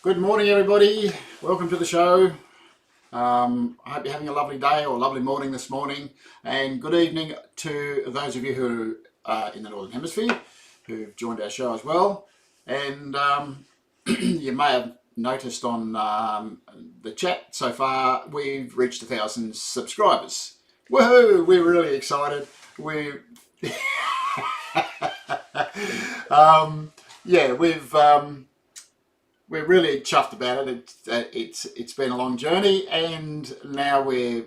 Good morning, everybody. Welcome to the show. I hope you're having a lovely day or a lovely morning this morning, and good evening to those of you who are in the Northern Hemisphere who've joined our show as well. And you may have noticed on the chat so far, we've reached 1,000 subscribers. Woohoo! We're really excited. We're we're really chuffed about it. It's been a long journey, and now we're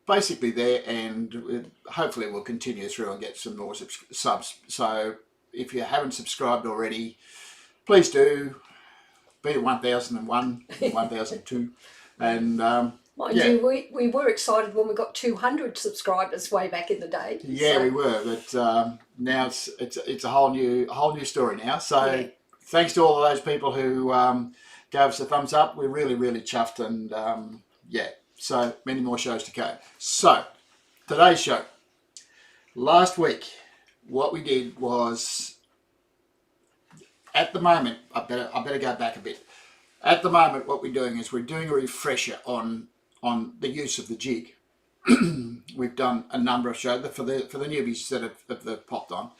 basically there, and hopefully we'll continue through and get some more subs. So if you haven't subscribed already, please do. Be at 1001, 1002, and mind you, we were excited when we got 200 subscribers way back in the day. Yeah, so we were, but now it's a whole new story now. So. Yeah. Thanks to all of those people who gave us a thumbs up. We're really chuffed, and yeah, so many more shows to go. So today's show. Last week, what we did was, at the moment, I better go back a bit. At the moment, what we're doing is we're doing a refresher on the use of the jig. We've done a number of shows for the newbies that have popped on.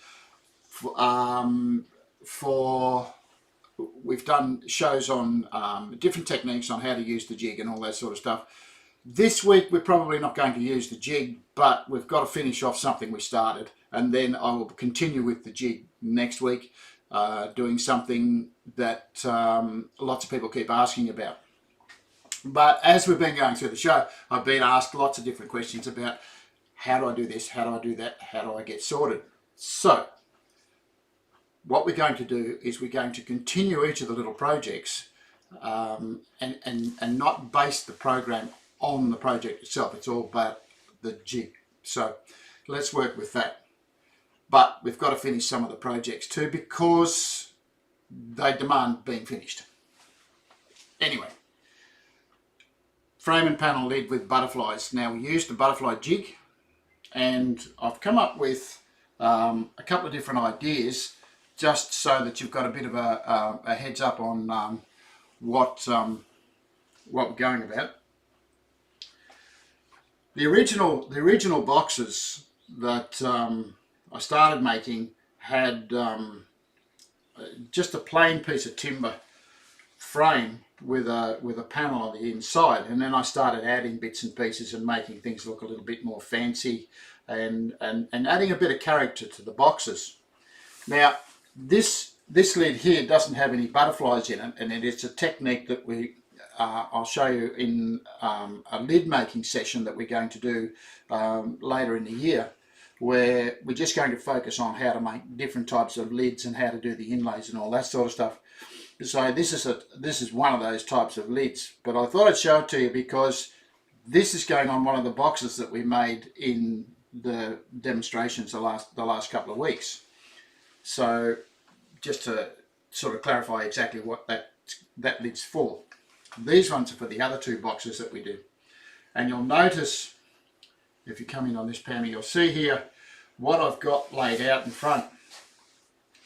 We've done shows on different techniques on how to use the jig and all that sort of stuff. This week we're probably not going to use the jig, but we've got to finish off something we started, and then I will continue with the jig next week, doing something that lots of people keep asking about. But as we've been going through the show, I've been asked lots of different questions about how do I do this, how do I do that, how do I get sorted. So what we're going to do is we're going to continue each of the little projects and not base the program on the project itself. It's all about the jig. So let's work with that. But we've got to finish some of the projects too, because they demand being finished. Anyway, frame and panel lid with butterflies. Now, we used the butterfly jig, and I've come up with a couple of different ideas, just so that you've got a bit of a heads up on what we're going about. The original boxes that I started making had just a plain piece of timber frame with a panel on the inside, and then I started adding bits and pieces and making things look a little bit more fancy, and adding a bit of character to the boxes. Now, this lid here doesn't have any butterflies in it, and it's a technique that I'll show you in a lid making session that we're going to do later in the year, where we're just going to focus on how to make different types of lids and how to do the inlays and all that sort of stuff. So this is one of those types of lids, but I thought I'd show it to you because this is going on one of the boxes that we made in the demonstrations the last couple of weeks. So just to sort of clarify exactly what that lid's for. These ones are for the other two boxes that we do. And you'll notice, if you come in on this panel, you'll see here what I've got laid out in front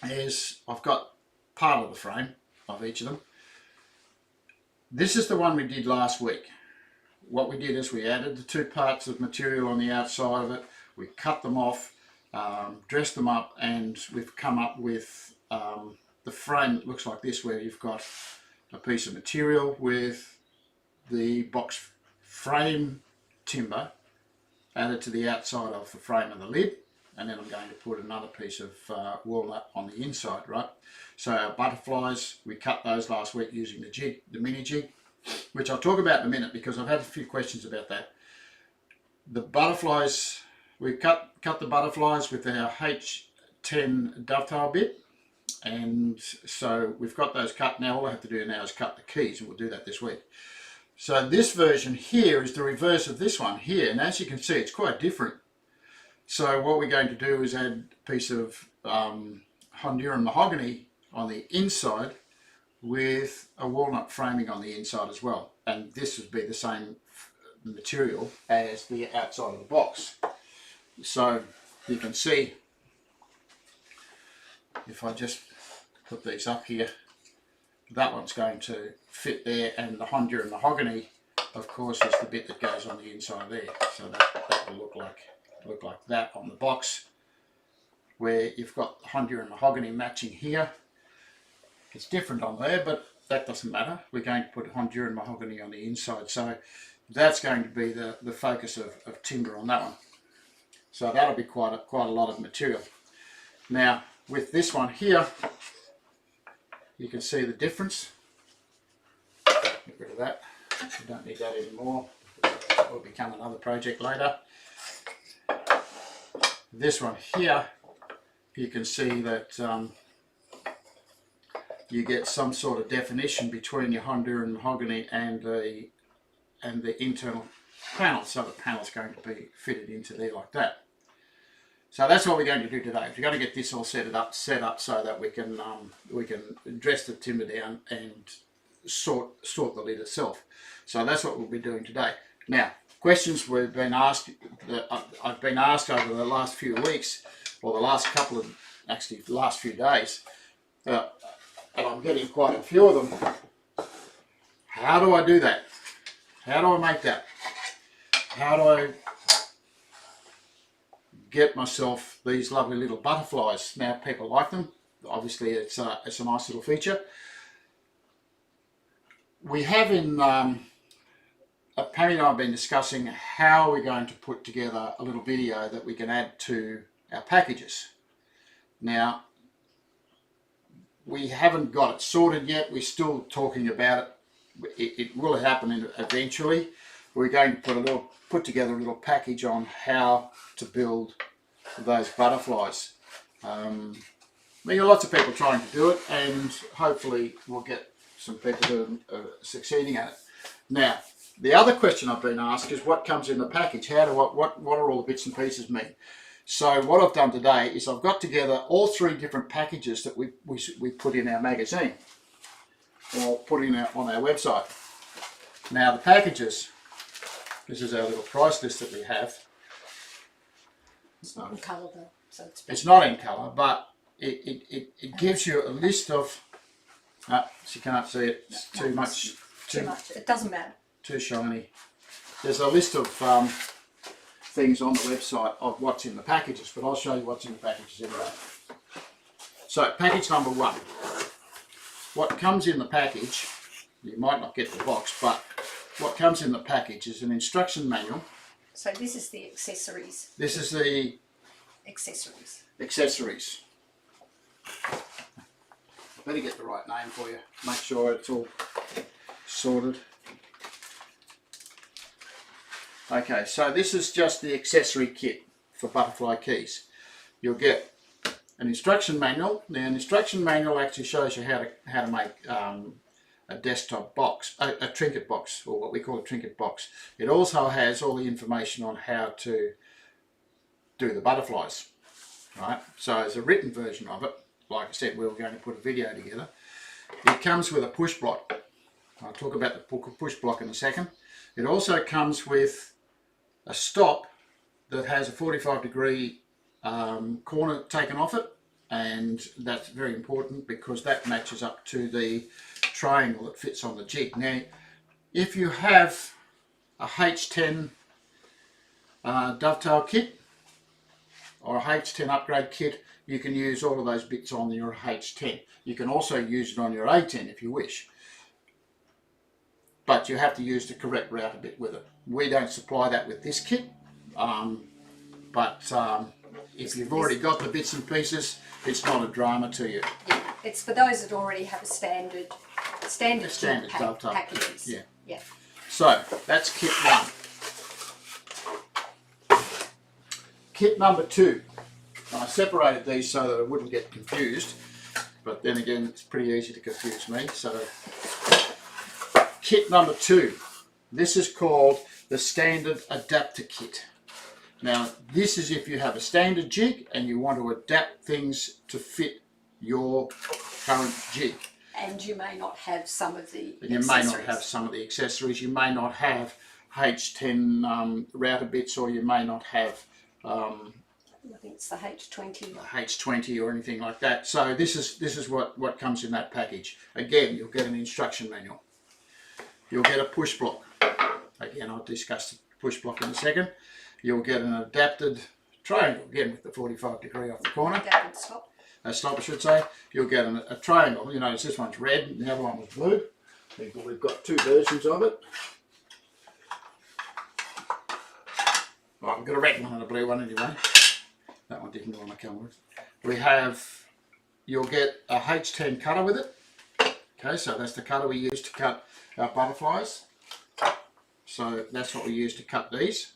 is I've got part of the frame of each of them. This is the one we did last week. What we did is we added the two parts of material on the outside of it, we cut them off, dressed them up, and we've come up with the frame that looks like this, where you've got a piece of material with the box frame timber added to the outside of the frame and the lid, and then I'm going to put another piece of walnut on the inside, right? So our butterflies, we cut those last week using the jig, the mini jig, which I'll talk about in a minute because I've had a few questions about that. The butterflies, we cut the butterflies with our H10 dovetail bit, and so we've got those cut now. All I have to do now is cut the keys, and we'll do that this week. So this version here is the reverse of this one here, and as you can see, it's quite different. So what we're going to do is add a piece of Honduran mahogany on the inside with a walnut framing on the inside as well, and this would be the same material as the outside of the box. So you can see, if I just put these up here, that one's going to fit there, and the Honduran mahogany, of course, is the bit that goes on the inside there. So that will look like that on the box, where you've got Honduran mahogany matching here. It's different on there, but that doesn't matter. We're going to put Honduran mahogany on the inside, so that's going to be the focus of timber on that one. So that'll be quite a lot of material. Now with this one here, you can see the difference. Get rid of that. We don't need that anymore. It will become another project later. This one here, you can see that you get some sort of definition between your Honduran mahogany and the internal panel. So the panel's going to be fitted into there like that. So that's what we're going to do today. We're going to get this all set up so that we can dress the timber down and sort the lid itself. So that's what we'll be doing today. Now, questions we've been asked, that I've been asked over the last few weeks, or the last couple of, actually the last few days, and I'm getting quite a few of them. How do I do that? How do I make that? How do I get myself these lovely little butterflies? Now people like them. Obviously it's a nice little feature. We have in Pammy and I have been discussing how we're going to put together a little video that we can add to our packages. Now we haven't got it sorted yet. We're still talking about it. It will happen eventually. We're going to put together a little package on how to build those butterflies. We got lots of people trying to do it, and hopefully we'll get some people who are succeeding at it. Now, the other question I've been asked is what comes in the package? What are all the bits and pieces mean? So what I've done today is I've got together all 3 different packages that we put in our magazine, or put in on our website. Now the packages, this is our little price list that we have. It's not in colour though, so it's not in colour, but it gives you a list of. So you can't see it. It's too much. It doesn't matter. Too shiny. There's a list of things on the website of what's in the packages, but I'll show you what's in the packages anyway. So package number 1. What comes in the package, you might not get the box, but what comes in the package is an instruction manual. So this is the accessories. This is the accessories. Better get the right name for you. Make sure it's all sorted. Okay, so this is just the accessory kit for butterfly keys. You'll get an instruction manual. Now, an instruction manual actually shows you how to make a desktop box, a trinket box, or what we call a trinket box. It also has all the information on how to do the butterflies. Right. So there's a written version of it. Like I said, we were going to put a video together. It comes with a push block. I'll talk about the push block in a second. It also comes with a stop that has a 45-degree corner taken off it, and that's very important because that matches up to the triangle that fits on the jig. Now, if you have a H10 dovetail kit or a H10 upgrade kit, you can use all of those bits on your H10. You can also use it on your A10 if you wish, but you have to use the correct router bit with it. We don't supply that with this kit, but if you've already got the bits and pieces, it's not a drama to you. Yeah, it's for those that already have a standard dovetail packages. Yeah. Yeah. So that's kit 1. Kit number 2. I separated these so that I wouldn't get confused, but then again it's pretty easy to confuse me. So kit number 2. This is called the standard adapter kit. Now this is if you have a standard jig and you want to adapt things to fit your current jig. And you may not have some of the You may not have some of the accessories. You may not have H10 router bits, or you may not have think it's the H20. H20 or anything like that. So this is what comes in that package. Again, you'll get an instruction manual. You'll get a push block. Again, I'll discuss the push block in a second. You'll get an adapted triangle, again with the 45-degree off the corner. Adapted stop. A stop, I should say. You'll get a triangle. You notice this one's red and the other one was blue. We've got two versions of it. Well, we've got a red one and a blue one anyway. That one didn't want to come with. You'll get a H10 cutter with it. Okay, so that's the cutter we use to cut our butterflies. So that's what we use to cut these.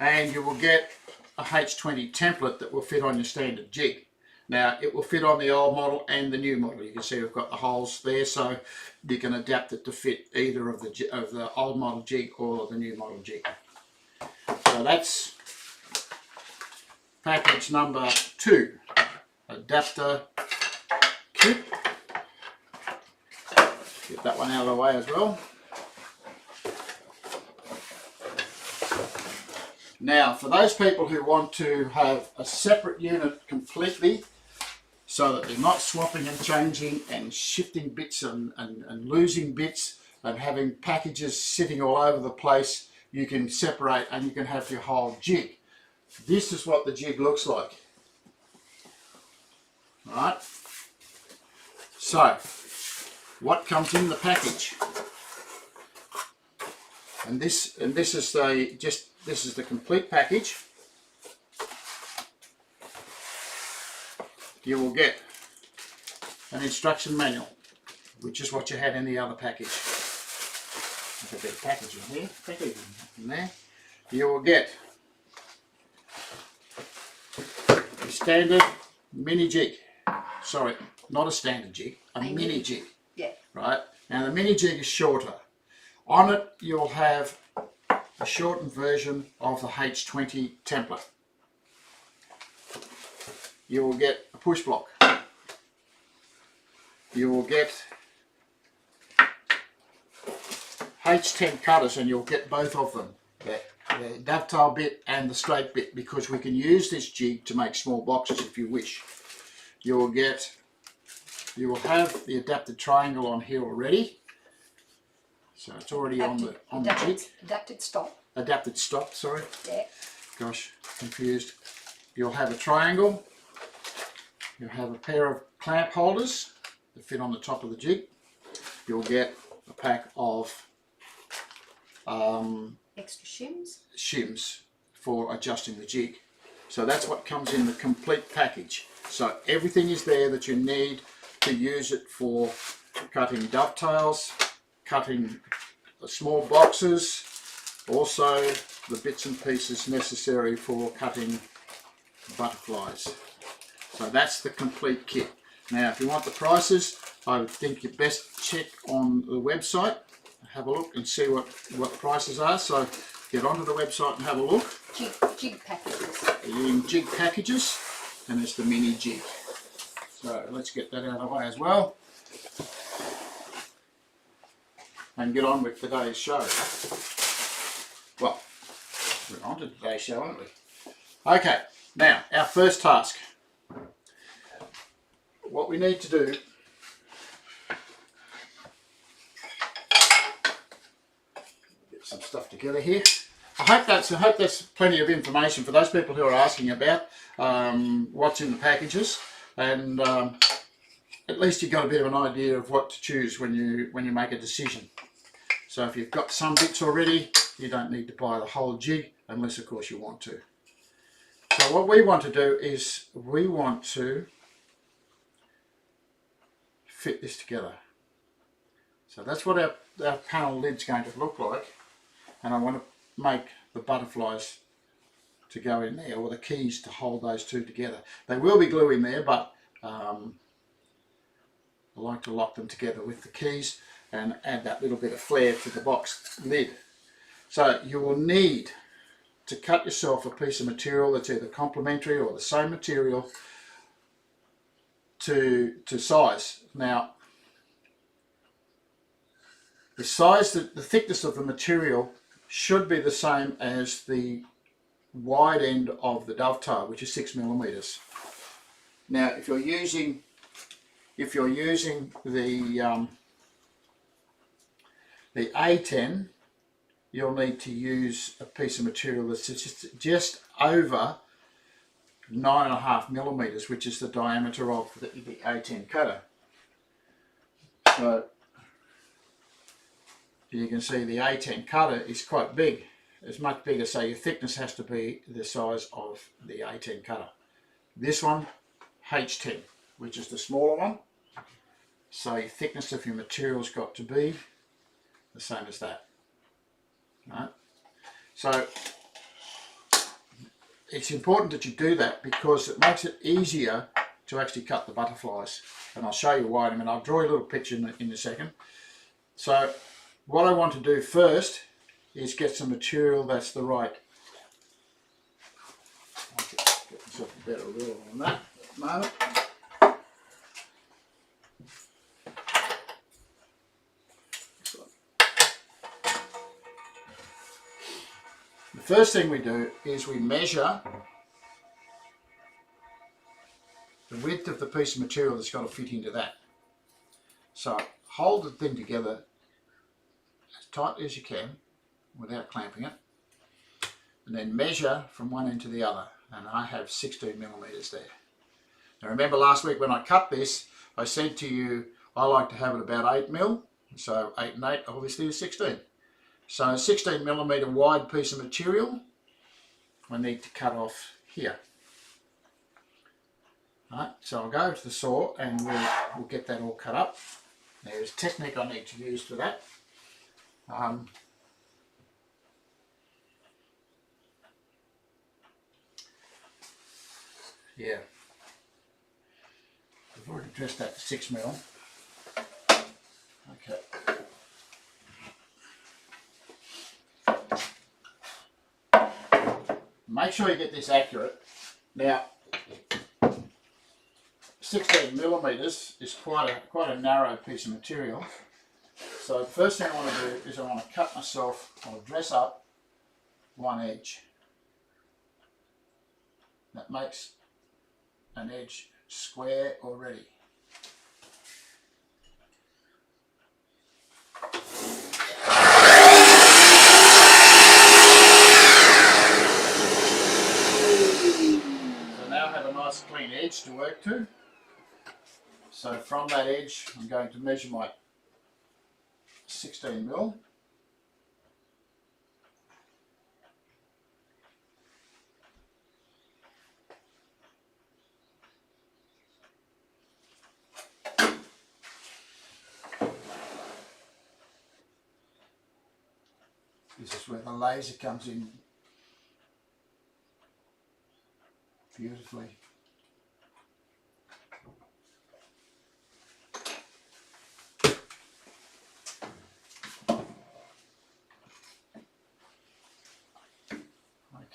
And you will get a H20 template that will fit on your standard jig. Now it will fit on the old model and the new model. You can see we've got the holes there, so you can adapt it to fit either of the old model jig or the new model jig. So that's package number 2, adapter kit. Get that one out of the way as well. Now, for those people who want to have a separate unit completely, so that they're not swapping and changing and shifting bits and losing bits and having packages sitting all over the place, you can separate and you can have your whole jig. This is what the jig looks like. Alright, so what comes in the package? And this is the complete package. You will get an instruction manual, which is what you had in the other package. There's a bit of packaging here, packaging in there. You will get a standard mini jig. Sorry, not a standard jig, a mini jig. Yeah. Right. Now the mini jig is shorter. On it, you'll have a shortened version of the H20 template. You will get a push block. You will get H10 cutters, and you'll get both of them, the dovetail bit and the straight bit, because we can use this jig to make small boxes if you wish. You will have the adapted triangle on here already, so it's already on the jig. Adapted stop. Adapted stop, sorry. Yeah. Gosh, confused. You'll have a triangle. You'll have a pair of clamp holders that fit on the top of the jig. You'll get a pack of extra shims for adjusting the jig. So that's what comes in the complete package. So everything is there that you need to use it for cutting dovetails, cutting small boxes, also the bits and pieces necessary for cutting butterflies. So that's the complete kit. Now if you want the prices, I would think you best check on the website, have a look and see what prices are. So get onto the website and have a look. Jig packages. In jig packages, and it's the mini jig. So let's get that out of the way as well. And get on with today's show. Well, we're on to today's show, aren't we? Okay, now our first task. What we need to do get some stuff together here. I hope that's plenty of information for those people who are asking about what's in the packages, and at least you've got a bit of an idea of what to choose when you make a decision. So if you've got some bits already, you don't need to buy the whole jig, unless of course you want to. So what we want to do is we want to fit this together. So that's what our panel lid's going to look like, and I want to make the butterflies to go in there, or the keys to hold those two together. They will be glue in there, but I like to lock them together with the keys and add that little bit of flair to the box lid. So you will need to cut yourself a piece of material that's either complementary or the same material to size. Now the size, the thickness of the material should be the same as the wide end of the dovetail, which is 6mm. Now, if you're using the A10, you'll need to use a piece of material that's just over 9.5mm, which is the diameter of the A10 cutter. So you can see the A10 cutter is quite big. It's much bigger, so your thickness has to be the size of the A10 cutter. This one, H10, which is the smaller one. So your thickness of your material's got to be the same as that. Right? So it's important that you do that because it makes it easier to actually cut the butterflies. And I'll show you why in a minute. I'll draw you a little picture in a second. So what I want to do first is get some material that's the right. I'll get myself a better ruler on that at the moment. The first thing we do is we measure the width of the piece of material that's got to fit into that. So hold the thing together as tightly as you can without clamping it, and then measure from one end to the other, and I have 16mm there. Now remember last week when I cut this, I said to you I like to have it about 8mm, so 8 and 8 obviously is 16. So a 16mm wide piece of material I need to cut off here. Right, so I'll go to the saw and we'll get that all cut up. There's a technique I need to use for that. Yeah, I've already addressed that to 6mm. Okay. Make sure you get this accurate. Now, 16mm is quite a narrow piece of material. So the first thing I want to do is I want to cut myself, I want to dress up one edge. That makes an edge square already. Clean edge to work to. So from that edge I'm going to measure my 16mm. This is where the laser comes in beautifully.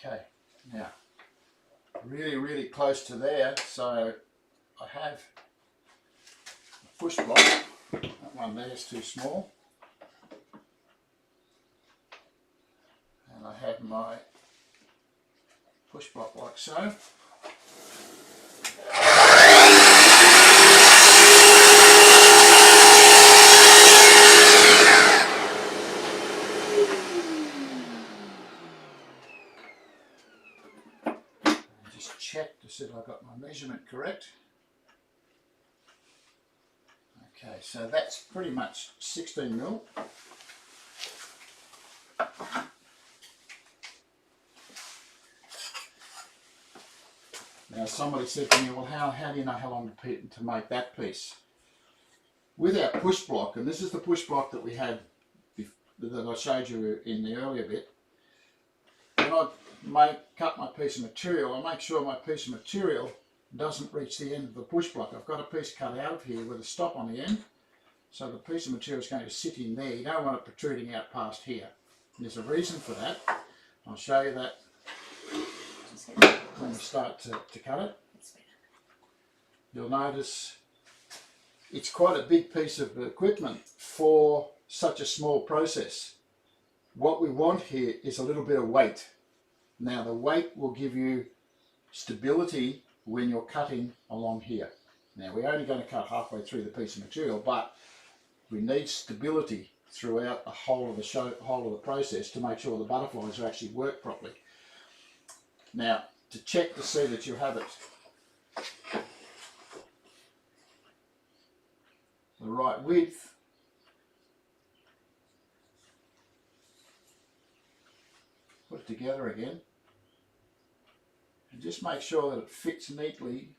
Okay, now really close to there, so I have a push block. That one there is too small, and I have my push block like so. Check to see if I got my measurement correct. Okay, so that's pretty much 16mm. Now somebody said to me, well how do you know how long to make that piece? With our push block, and this is the push block that we had that I showed you in the earlier bit, when I cut my piece of material, I make sure my piece of material doesn't reach the end of the push block. I've got a piece cut out of here with a stop on the end, so the piece of material is going to sit in there. You don't want it protruding out past here. There's a reason for that. I'll show you that when we start to cut it. You'll notice it's quite a big piece of equipment for such a small process. What we want here is a little bit of weight. Now the weight will give you stability when you're cutting along here. Now we're only going to cut halfway through the piece of material, but we need stability throughout the whole of the process to make sure the butterflies are actually work properly. Now to check to see that you have it the right width, put it together again and just make sure that it fits neatly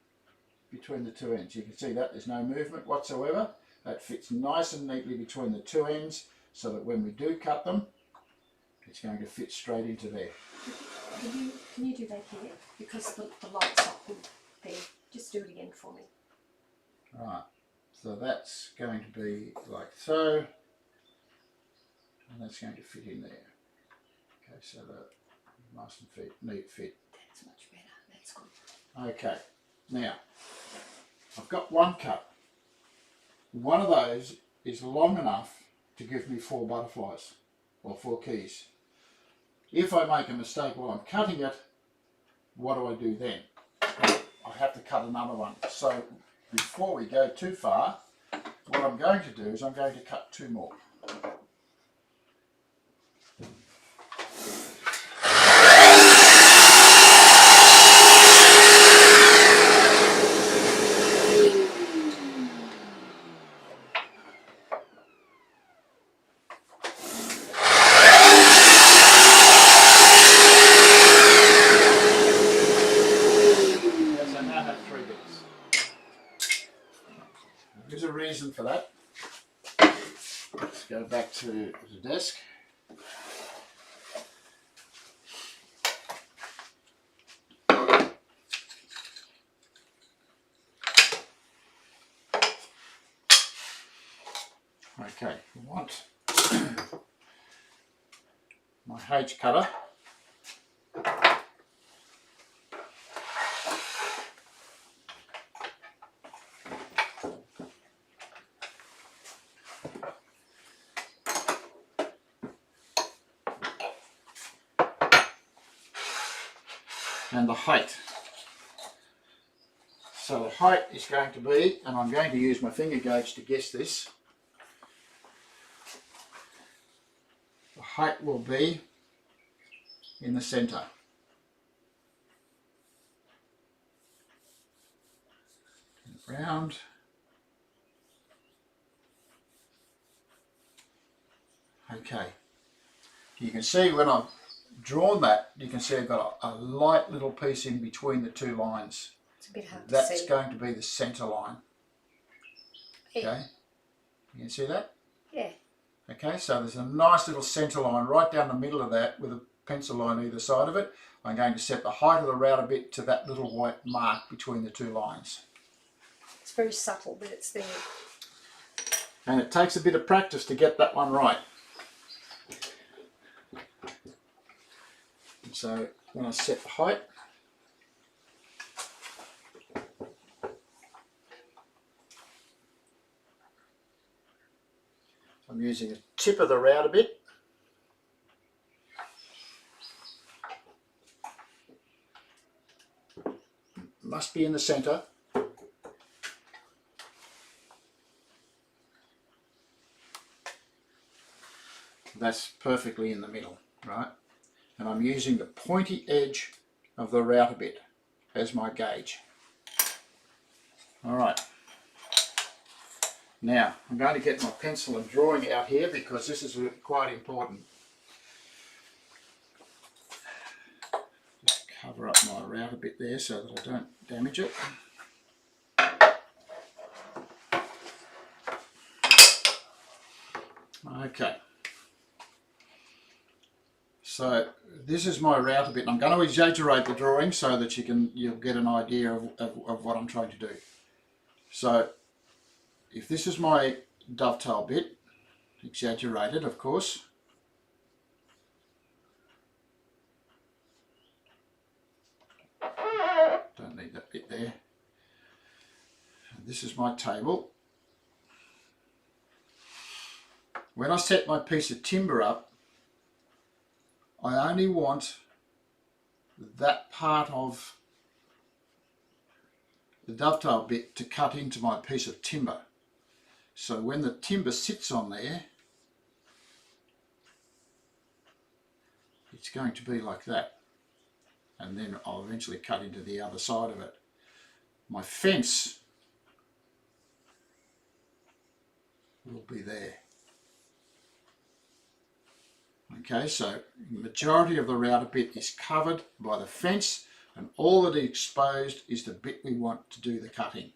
between the two ends. You can see that there's no movement whatsoever. That fits nice and neatly between the two ends so that when we do cut them, it's going to fit straight into there. Can you do that here? Because the light's not good there. Just do it again for me. Right, so that's going to be like so, and that's going to fit in there. Okay, so that nice and neat fit. That's much better. That's good. Okay, now I've got one cut. One of those is long enough to give me 4 butterflies or 4 keys. If I make a mistake while I'm cutting it, what do I do then? I have to cut another one. So before we go too far, what I'm going to do is I'm going to cut 2 more. There's a reason for that. Let's go back to the desk. Okay, I want my H cutter. And the height. So the height is going to be, and I'm going to use my finger gauge to guess this, the height will be in the centre. Round. Okay. You can see when I've drawn that, you can see I've got a light little piece in between the 2 lines. It's a bit hard to see. That's going to be the centre line. Okay, you can see that? Yeah. Okay, so there's a nice little centre line right down the middle of that with a pencil line either side of it. I'm going to set the height of the router bit to that little white mark between the 2 lines. It's very subtle, but it's there. And it takes a bit of practice to get that one right. So when I set the height, I'm using the tip of the router bit. Must be in the centre. That's perfectly in the middle, right? And I'm using the pointy edge of the router bit as my gauge. Alright, now I'm going to get my pencil and drawing out here because this is quite important. Just cover up my router bit there so that I don't damage it. Okay. So this is my router bit, and I'm going to exaggerate the drawing so that you'll get an idea of what I'm trying to do. So if this is my dovetail bit, exaggerated of course, don't need that bit there. And this is my table. When I set my piece of timber up, I only want that part of the dovetail bit to cut into my piece of timber. So when the timber sits on there, it's going to be like that. And then I'll eventually cut into the other side of it. My fence will be there. Okay, so the majority of the router bit is covered by the fence, and all that is exposed is the bit we want to do the cutting.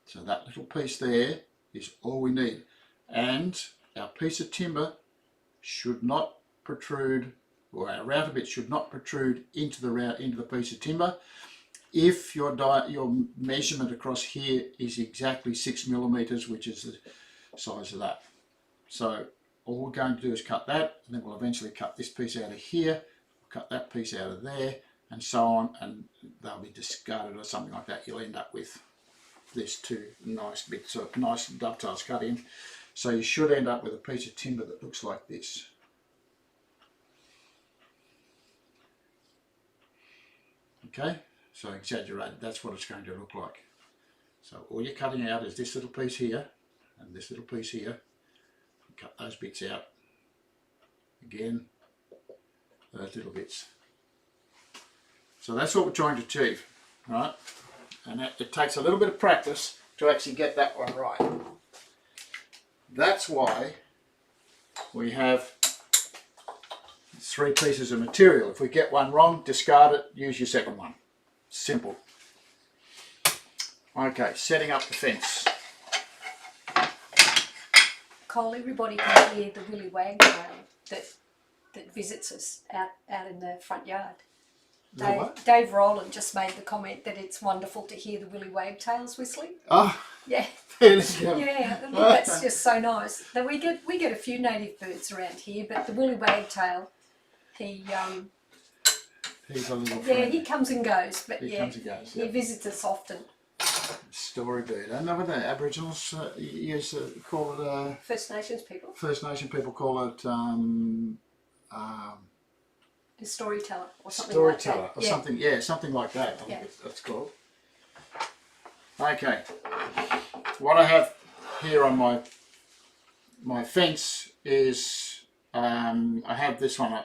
So that little piece there is all we need. And our piece of timber should not protrude, or our router bit should not protrude into the piece of timber. If your measurement across here is exactly 6 millimeters, which is the size of that. So all we're going to do is cut that, and then we'll eventually cut this piece out of here, cut that piece out of there, and so on, and they'll be discarded or something like that. You'll end up with this two nice bits of nice dovetails cut in. So you should end up with a piece of timber that looks like this. Okay, so exaggerated, that's what it's going to look like. So all you're cutting out is this little piece here and this little piece here. Cut those bits out. Again, those little bits. So that's what we're trying to achieve, right? And it takes a little bit of practice to actually get that one right. That's why we have 3 pieces of material. If we get one wrong, discard it, use your second one. Simple. Okay, setting up the fence. Cole, everybody can hear the willy wagtail that visits us out in the front yard. Dave Rowland just made the comment that it's wonderful to hear the willy wagtails whistling. Oh, yeah, yeah. That's just so nice. That we get a few native birds around here, but the willy wagtail, he's a little friend. He comes and goes, but he visits us often. Story bird. I know what the Aboriginals call it. First Nations people. First Nation people call it the storyteller or something storyteller like that. Or something, something like that. I think that's called. Okay, what I have here on my fence is I have this one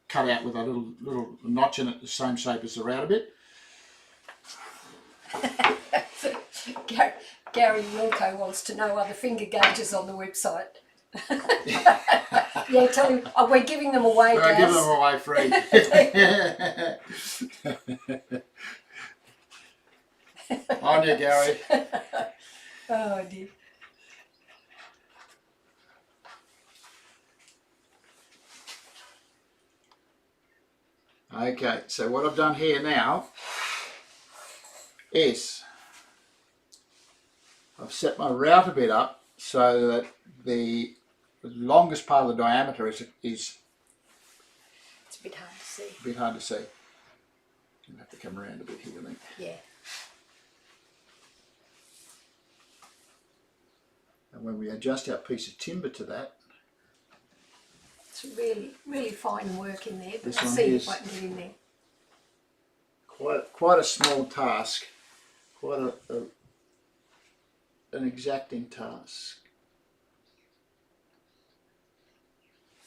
cut out with a little notch in it, the same shape as the router bit. Gary Wilco wants to know, are the finger gauges on the website? Yeah, tell him we're giving them away. We're giving them away free. On you, Gary. Oh dear. Okay, so what I've done here now is I've set my router bit up so that the longest part of the diameter is it's a bit hard to see. A bit hard to see. You'll have to come around a bit here, I think. Yeah. And when we adjust our piece of timber to that, it's really, really fine work in there, but This I'll one see is- if I can get in there. quite a small task, quite an exacting task.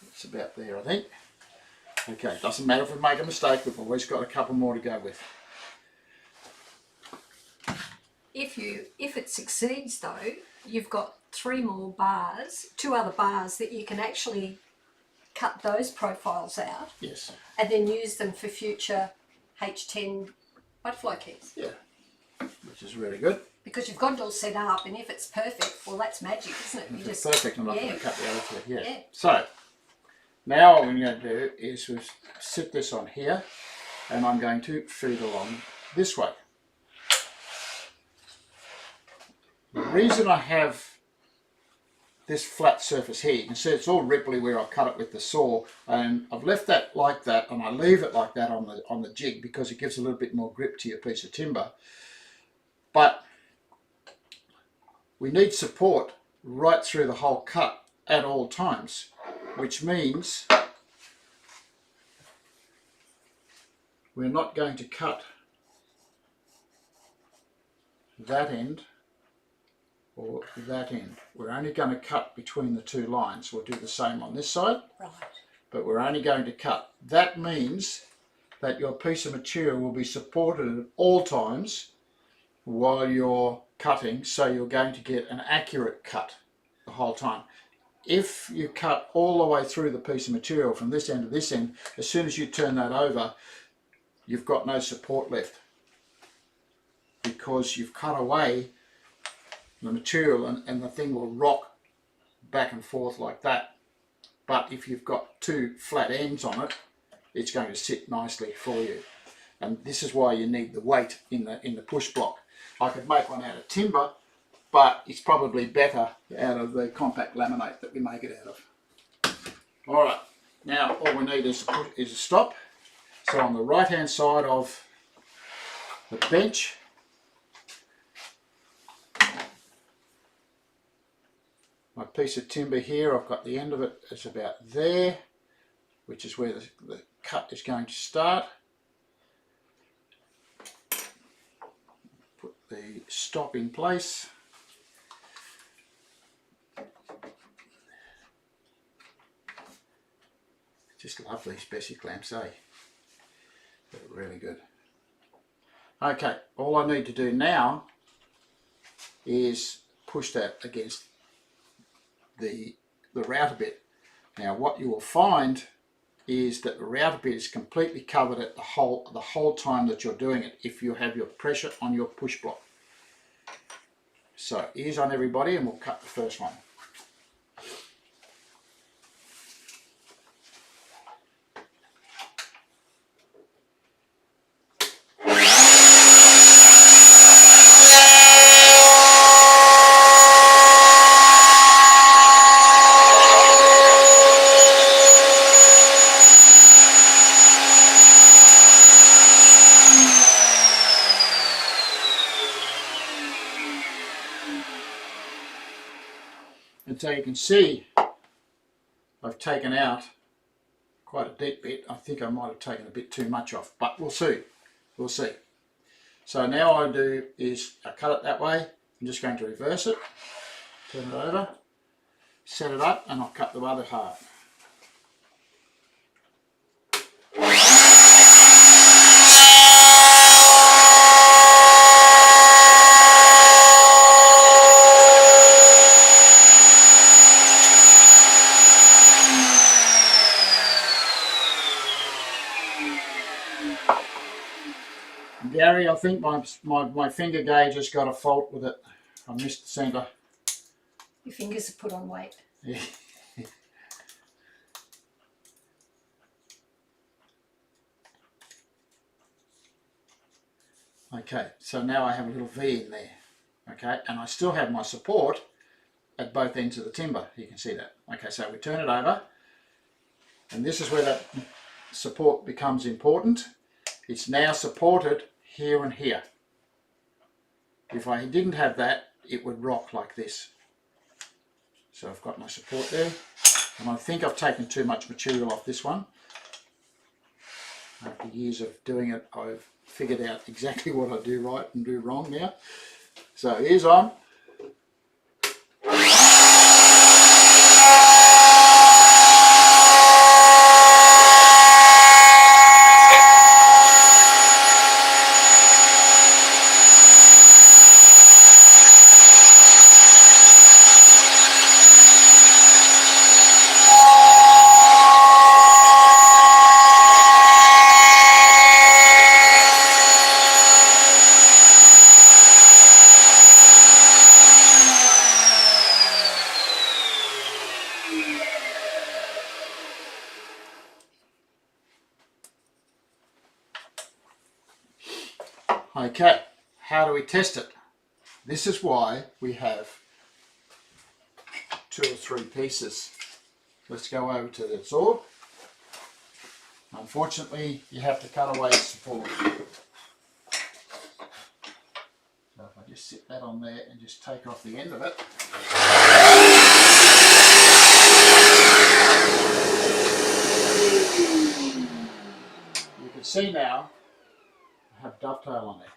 It's about there, I think. Okay, doesn't matter if we make a mistake, we've always got a couple more to go with. If it succeeds though, you've got 3 more bars, 2 other bars that you can actually cut those profiles out. Yes. And then use them for future H10 butterfly keys. Yeah, which is really good. Because you've got it all set up, and if it's perfect, well, that's magic, isn't it? If it's perfect, I'm not going to cut the other two. Yeah. So, now what we're going to do is we sit this on here, and I'm going to feed along this way. The reason I have this flat surface here, you can see it's all ripply where I cut it with the saw, and I've left that like that, and I leave it like that on the jig because it gives a little bit more grip to your piece of timber. But we need support right through the whole cut at all times, which means we're not going to cut that end or that end. We're only going to cut between the two lines. We'll do the same on this side, Right. but we're only going to cut. That means that your piece of material will be supported at all times while you're cutting, so you're going to get an accurate cut the whole time. If you cut all the way through the piece of material from this end to this end, as soon as you turn that over, you've got no support left, because you've cut away the material, and the thing will rock back and forth like that. But if you've got two flat ends on it, it's going to sit nicely for you. And this is why you need the weight in the push block. I could make one out of timber, but it's probably better out of the compact laminate that we make it out of. Alright, now all we need is a stop. So on the right hand side of the bench, my piece of timber here, I've got the end of it, it's about there, which is where the cut is going to start. Put the stop in place. Just love these Bessie clamps, eh? They're really good. Okay, all I need to do now is push that against the router bit. Now what you will find is that the router bit is completely covered at the whole time that you're doing it, if you have your pressure on your push block. So ears on everybody, and we'll cut the first one. And so you can see I've taken out quite a deep bit. I think I might have taken a bit too much off, but we'll see. We'll see. So now what I do is I cut it that way. I'm just going to reverse it, turn it over, set it up, and I'll cut the other half. Gary, I think my finger gauge has got a fault with it. I missed the centre. Your fingers are put on weight. Yeah. Okay, so now I have a little V in there. Okay, and I still have my support at both ends of the timber. You can see that. Okay, so we turn it over, and this is where that support becomes important. It's now supported here and here. If I didn't have that, it would rock like this. So I've got my support there, and I think I've taken too much material off this one. After years of doing it, I've figured out exactly what I do right and do wrong now. So ears on. Okay, how do we test it? This is why we have 2 or 3 pieces. Let's go over to the saw. Unfortunately, you have to cut away the support. So if I just sit that on there and just take off the end of it. You can see now have dovetail on there.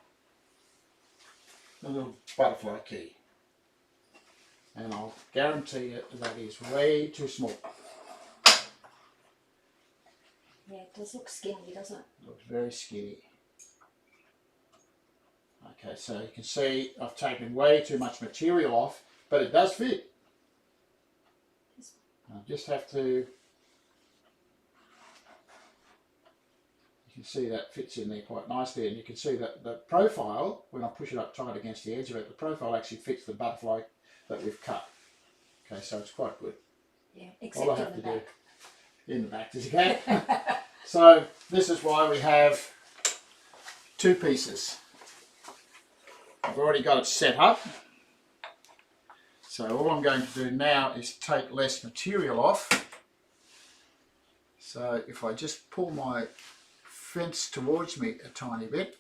A little butterfly key. And I'll guarantee you that is way too small. Yeah, it does look skinny, doesn't it? It looks very skinny. Okay, so you can see I've taken way too much material off, but it does fit. I just have to, you can see that fits in there quite nicely, and you can see that the profile, when I push it up tight against the edge of it, the profile actually fits the butterfly that we've cut. Okay, so it's quite good. Yeah, except all I have in to the back. do in the back, does it go? So this is why we have two pieces. I've already got it set up. So all I'm going to do now is take less material off. So if I just pull my fence towards me a tiny bit.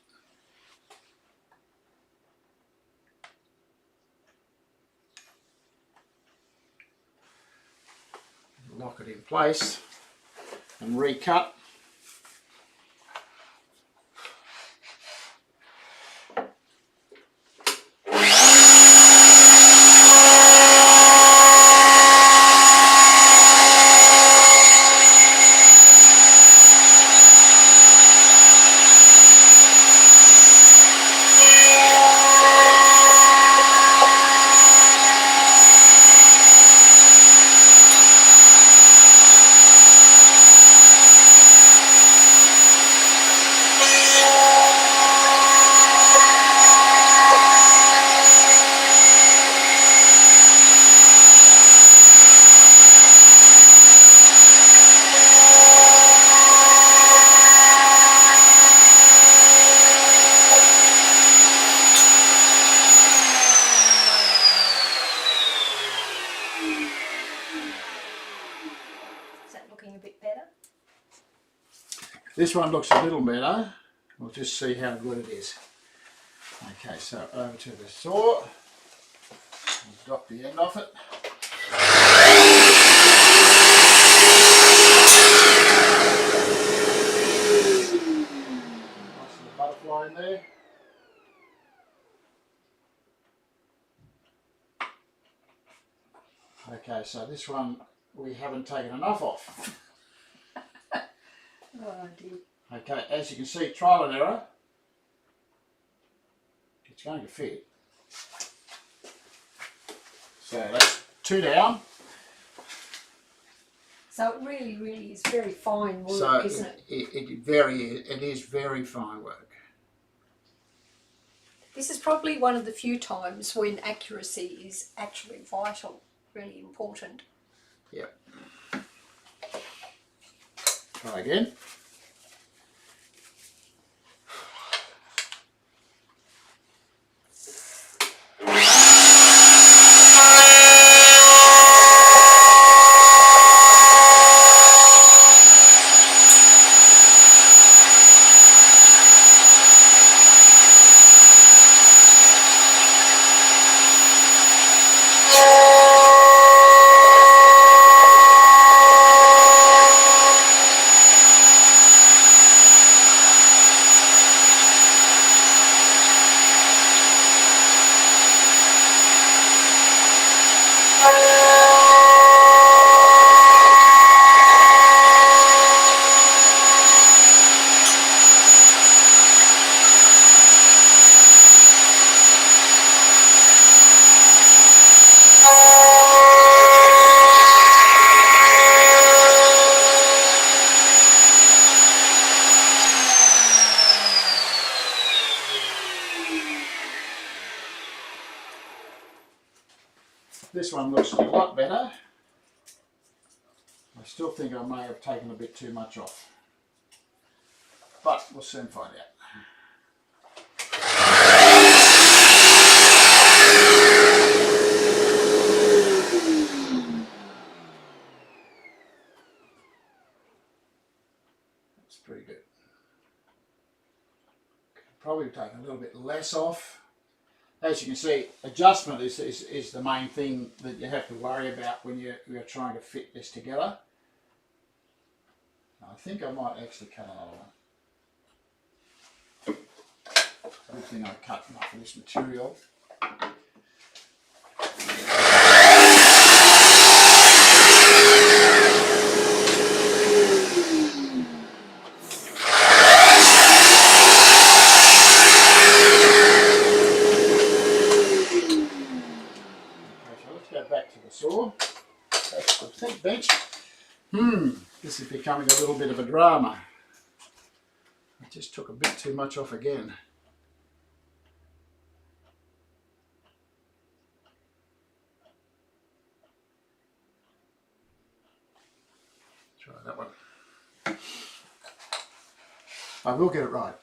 Lock it in place and recut. This one looks a little better. We'll just see how good it is. Okay, so over to the saw. I'll drop the end off it. Nice little butterfly in there. Okay, so this one we haven't taken enough off. Oh dear. Okay, as you can see, trial and error. It's going to fit. So that's two down. So it really is very fine work, So isn't it? It is very fine work. This is probably one of the few times when accuracy is actually vital, really important. Yep. Try again. This one looks a lot better. I still think I may have taken a bit too much off, but we'll soon find out. That's pretty good. Probably take a little bit less off. As you can see, adjustment is the main thing that you have to worry about when you're trying to fit this together. I think I might actually cut another one. Good thing I cut enough of this material. Back to the saw. That's the thick bench. This is becoming a little bit of a drama. I just took a bit too much off again. Try that one. I will get it right.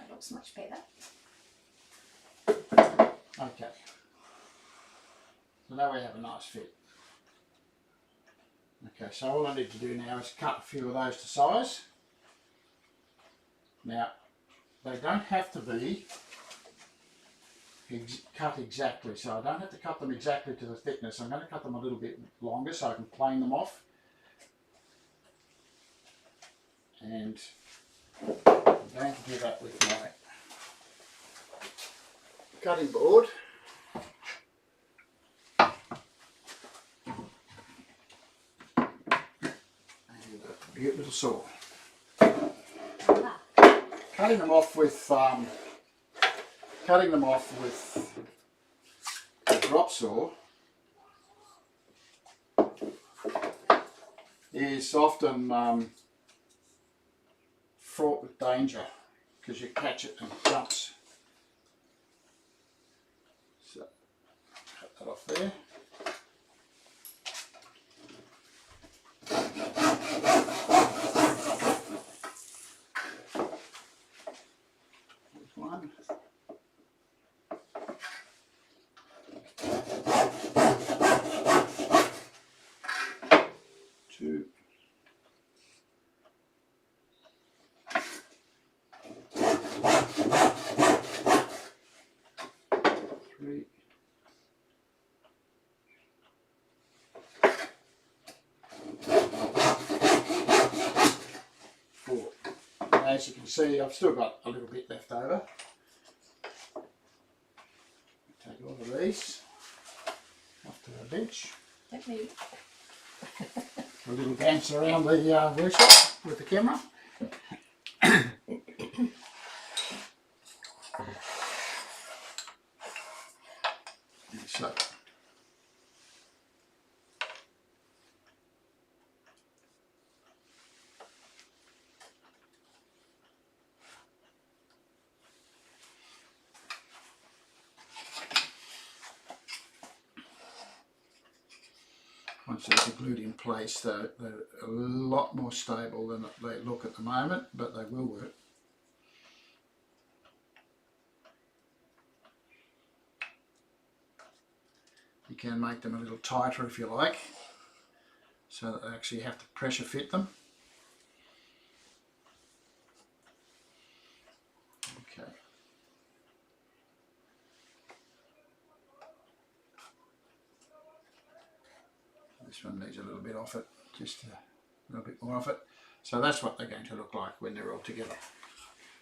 Looks much better. Okay, so now we have a nice fit. Okay, so all I need to do now is cut a few of those to size. Now, they don't have to be cut exactly, so I don't have to cut them exactly to the thickness. I'm going to cut them a little bit longer so I can plane them off. And I'm going to do that with my cutting board. And a cute little saw. Cutting them off with a drop saw is often fraught with danger because you catch it and it jumps. So cut that off there. There's one. Two. Three. Four. And as you can see, I've still got a little bit left over. Take all of these off to the bench. Let me. A little dance around the workshop with the camera. So, once these are glued in place, they're a lot more stable than they look at the moment, but they will work. You can make them a little tighter if you like, so that they actually have to pressure fit them. Okay. This one needs a little bit off it, just a little bit more off it. So that's what they're going to look like when they're all together.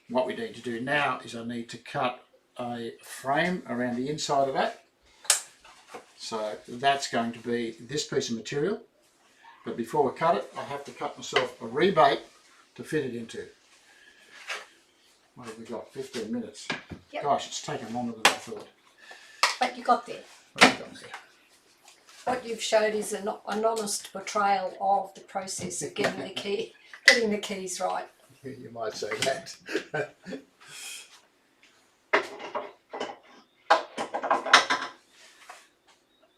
What we need to do now is I need to cut a frame around the inside of that. So that's going to be this piece of material. But before we cut it, I have to cut myself a rebate to fit it into. What have we got? 15 minutes. Yep. Gosh, it's taken longer than I thought. But you got there. What have we got there? What you've showed is an honest portrayal of the process of getting the keys right. You might say that.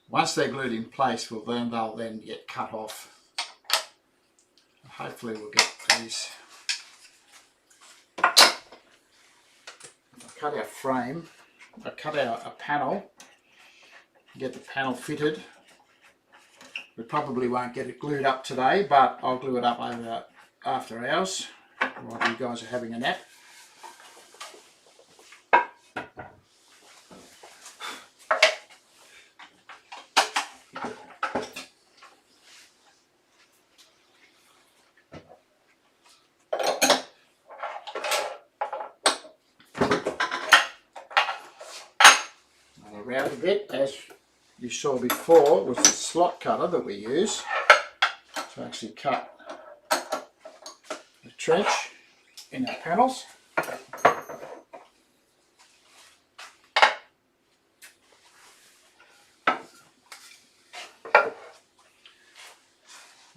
Once they're glued in place, they'll then get cut off. Hopefully we'll get these. I'll cut our frame, I'll cut out a panel, get the panel fitted. We probably won't get it glued up today, but I'll glue it up after hours while you guys are having a nap. Around a bit, as you saw before with the slot cutter that we use to actually cut the trench in our panels.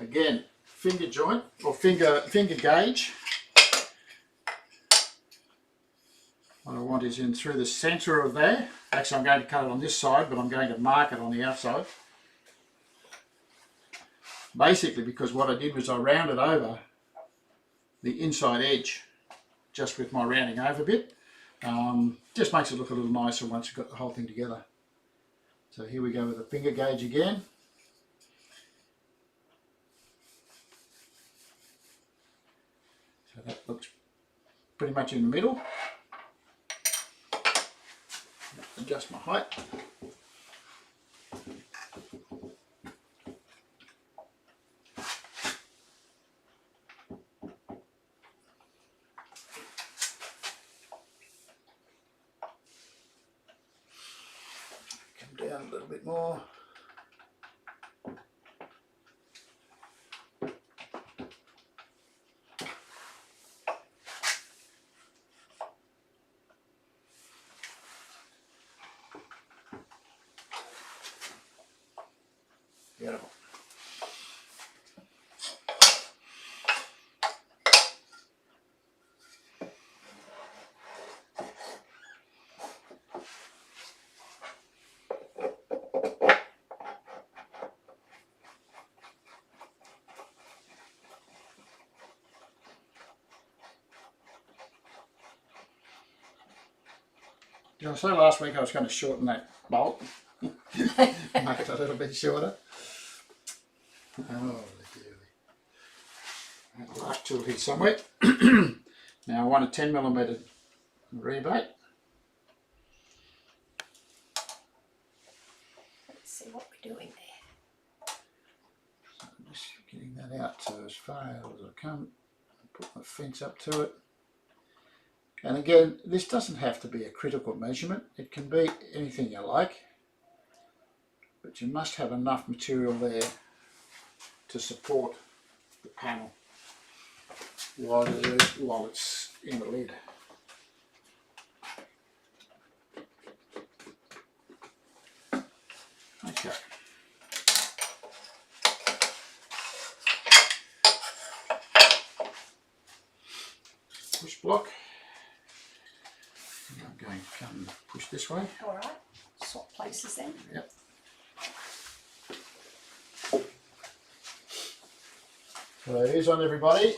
Again, finger joint or finger gauge. What I want is in through the centre of there. Actually, I'm going to cut it on this side, but I'm going to mark it on the outside. Basically, because what I did was I rounded over the inside edge just with my rounding over bit. Just makes it look a little nicer once you've got the whole thing together. So here we go with the finger gauge again. So that looks pretty much in the middle. Adjust my height. Come down a little bit more. Beautiful. Did I say last week I was going to shorten that bolt? Make it a little bit shorter. Oh, dearly. That lark tool here somewhere. Now I want a 10mm rebate. Let's see what we're doing there. So I'm just getting that out to as far out as I can. Put my fence up to it. And again, this doesn't have to be a critical measurement. It can be anything you like. But you must have enough material there to support the panel while it's in the lid. Okay. Push block. I'm going to come and push this way. All right. Swap places then. Yep. So it is on, everybody.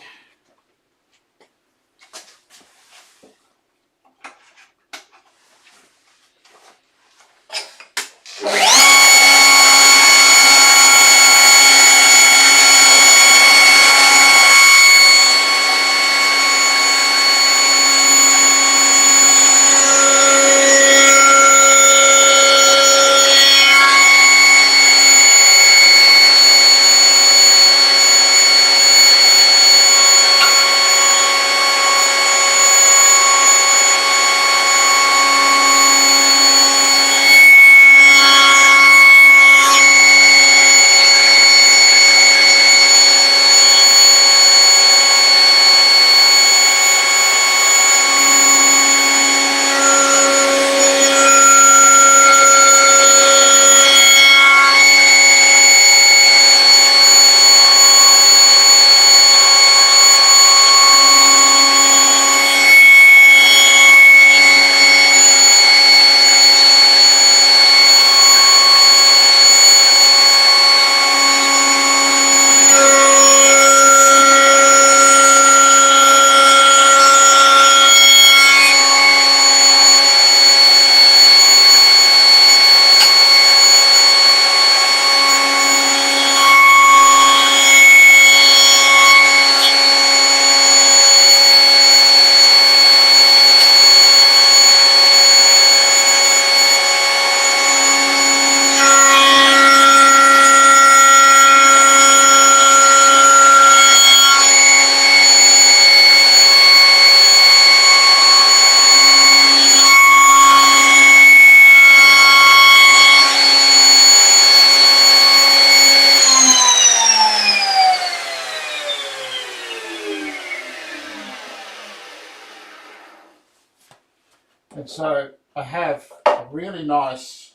I have a really nice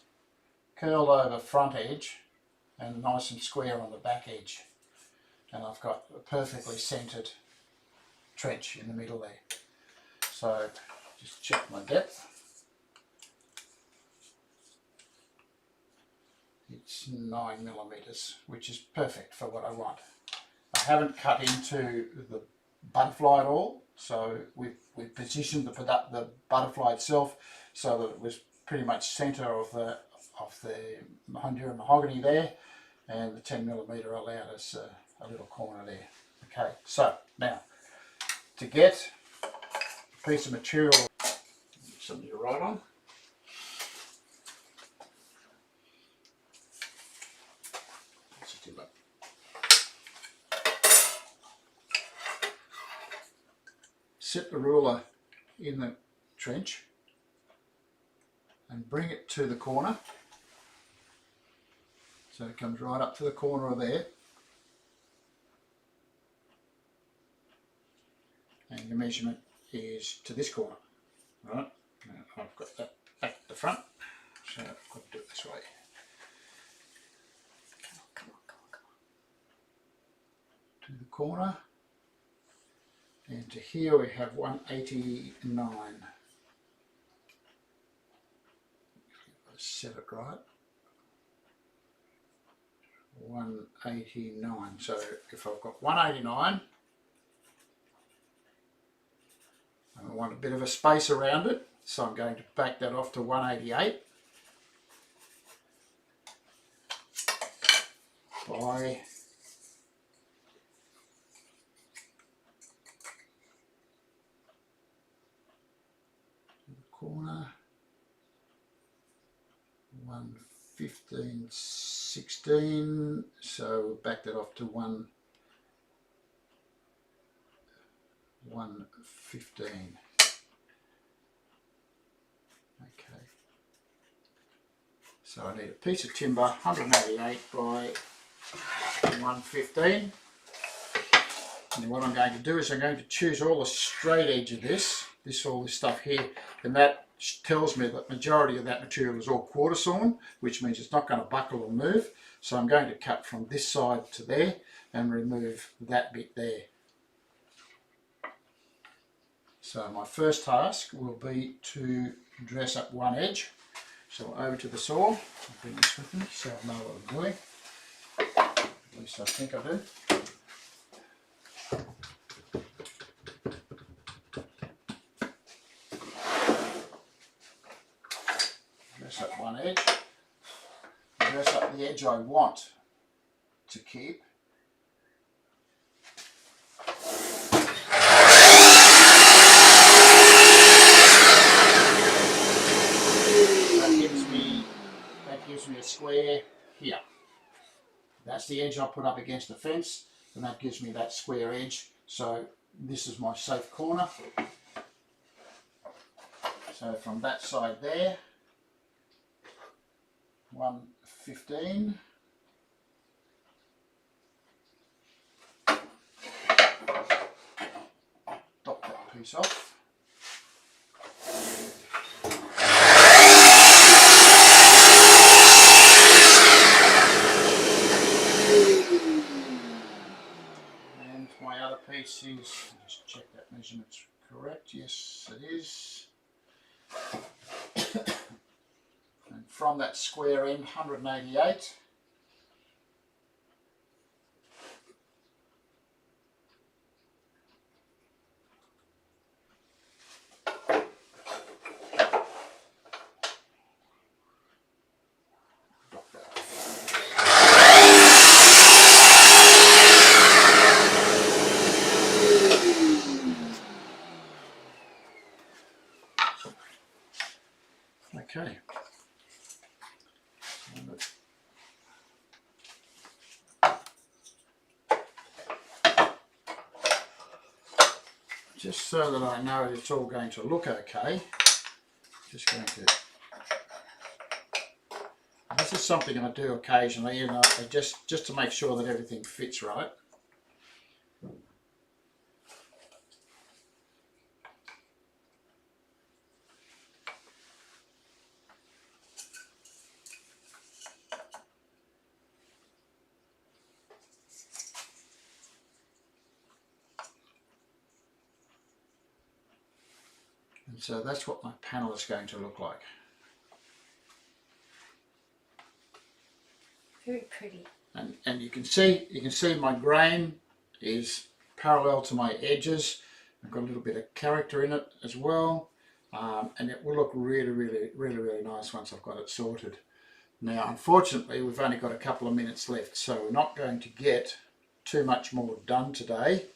curled over front edge and nice and square on the back edge, and I've got a perfectly centered trench in the middle there. So just check my depth. It's 9mm, which is perfect for what I want. I haven't cut into the butterfly at all, so we've positioned the butterfly itself so that it was pretty much centre of the Honduran mahogany there, and the 10mm allowed us a little corner there. Okay, so now to get a piece of material, something to write on. Set the ruler in the trench and bring it to the corner, so it comes right up to the corner of there, and your measurement is to this corner. Right, now I've got that back at the front, so I've got to do it this way. Come on. To the corner, and to here we have 189. Set it right. 189. So if I've got 189, and I want a bit of a space around it, so I'm going to back that off to 188 by the corner 115, 16, so we'll back that off to 115. Okay, so I need a piece of timber 188 by 115, and what I'm going to do is I'm going to choose all the straight edge of all this stuff here, and that tells me that the majority of that material is all quarter sawn, which means it's not going to buckle or move. So I'm going to cut from this side to there and remove that bit there. So my first task will be to dress up one edge. So over to the saw, I'll bring this with me so I know what I'm doing. At least I think I do. Dress up one edge, dress up the edge I want to keep. That gives me a square here. That's the edge I put up against the fence, and that gives me that square edge. So this is my safe corner. So from that side there, 115. Dot that piece off. And my other piece is, just check that measurement's correct. Yes, it is. And from that square end, 188. Okay. Just so that I know it's all going to look okay, just going to, this is something I do occasionally, and just to make sure that everything fits right. And so that's what my panel is going to look like. Very pretty. And you can see my grain is parallel to my edges. I've got a little bit of character in it as well, and it will look really nice once I've got it sorted. Now unfortunately we've only got a couple of minutes left, so we're not going to get too much more done today.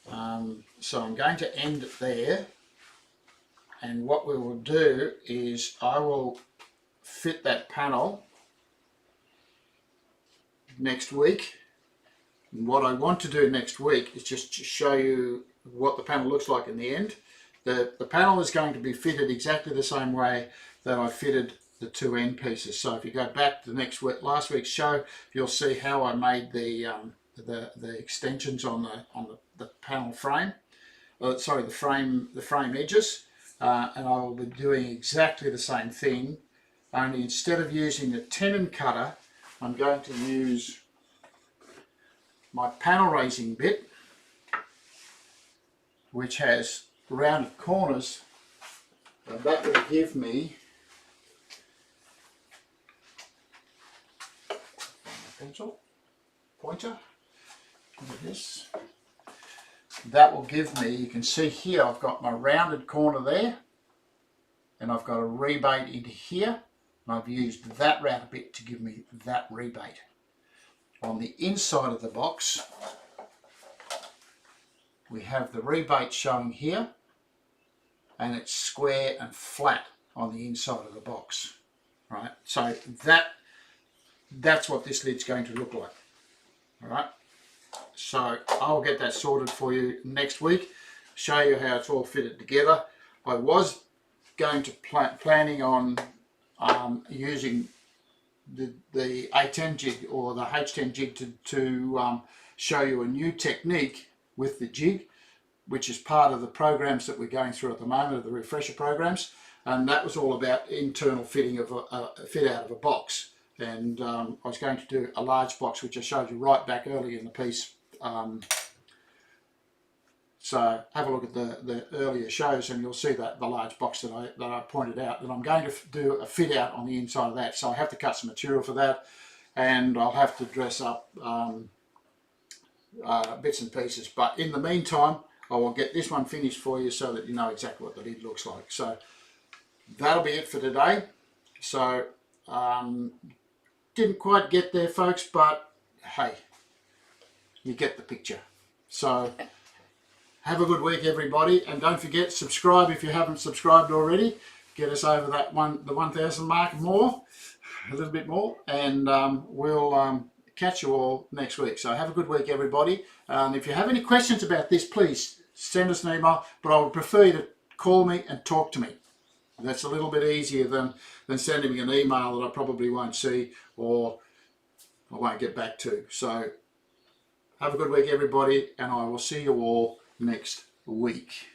So I'm going to end it there, and what we will do is I will fit that panel next week. And what I want to do next week is just to show you what the panel looks like in the end. The panel is going to be fitted exactly the same way that I fitted the two end pieces. So if you go back to last week's show, you'll see how I made the extensions on the panel frame. Sorry, the frame edges, and I will be doing exactly the same thing. Only instead of using the tenon cutter, I'm going to use my panel raising bit, which has rounded corners, and that will give me pencil pointer. Look at this. That will give me, you can see here, I've got my rounded corner there, and I've got a rebate into here, and I've used that router bit to give me that rebate. On the inside of the box, we have the rebate showing here, and it's square and flat on the inside of the box, right? So that's what this lid's going to look like, all right? So I'll get that sorted for you next week, show you how it's all fitted together. I was going to planning on using the A10 jig or the H10 jig to show you a new technique with the jig, which is part of the programs that we're going through at the moment, of the refresher programs, and that was all about internal fitting of a fit out of a box. And I was going to do a large box, which I showed you right back early in the piece. So have a look at the earlier shows, and you'll see that the large box that I pointed out. That I'm going to do a fit out on the inside of that. So I have to cut some material for that, and I'll have to dress up bits and pieces. But in the meantime, I will get this one finished for you so that you know exactly what the lid looks like. So that'll be it for today. So didn't quite get there, folks, but hey, you get the picture. So have a good week, everybody, and don't forget, subscribe if you haven't subscribed already. Get us over that the 1,000 mark and more, a little bit more, and we'll catch you all next week. So have a good week, everybody. If you have any questions about this, please send us an email, but I would prefer you to call me and talk to me. That's a little bit easier than sending me an email that I probably won't see or I won't get back to. So have a good week, everybody, and I will see you all next week.